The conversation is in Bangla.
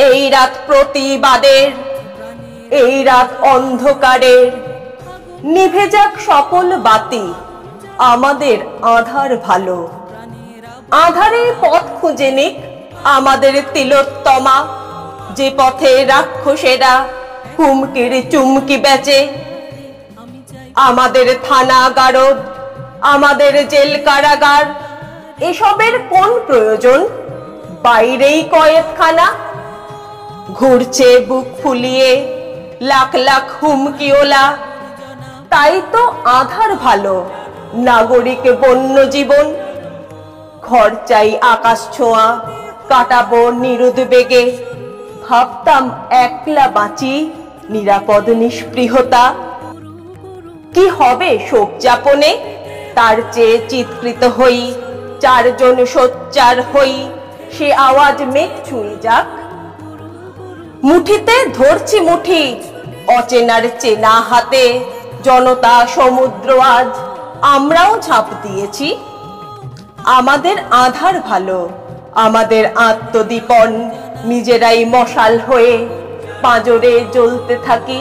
এই রাত প্রতিবাদের, এই রাত অন্ধকারের, নিভে যাক সকল বাতি, আমাদের আধার ভালো। আধারে পথ খুঁজে নিক আমাদের তিলোত্তমা, যে পথে রাক্ষসেরা হুমকির চুমকি বেচে। আমাদের থানা গারদ, আমাদের জেল কারাগার, এসবের কোন প্রয়োজন? বাইরেই কয়েদখানা। ঘুরছে বুক ফুলিয়ে লাখ লাখ হুমকিওলা, তাই তো আধার ভালো, নাগরিক বন্য জীবন। ঘর চাই আকাশ ছোঁয়া, কাটাবো নিরুদ্বেগে, ভাবতাম একলা বাঁচি নিরাপদ নিষ্পৃহতা। কি হবে শোক যাপনে? তার চেয়ে চিৎকৃত হই, চারজন সোচ্চার হই, সে আওয়াজ মেঘ ছুঁয়ে যাক। মুঠিতে ধরছি মুঠি, অচেনার চেনা হাতে, জনতা সমুদ্র আজ, আমরাও ঝাঁপ দিয়েছি। আমাদের আধার ভালো, আমাদের আত্মদীপন, নিজেরাই মশাল হয়ে পাঁজরে জ্বলতে থাকি।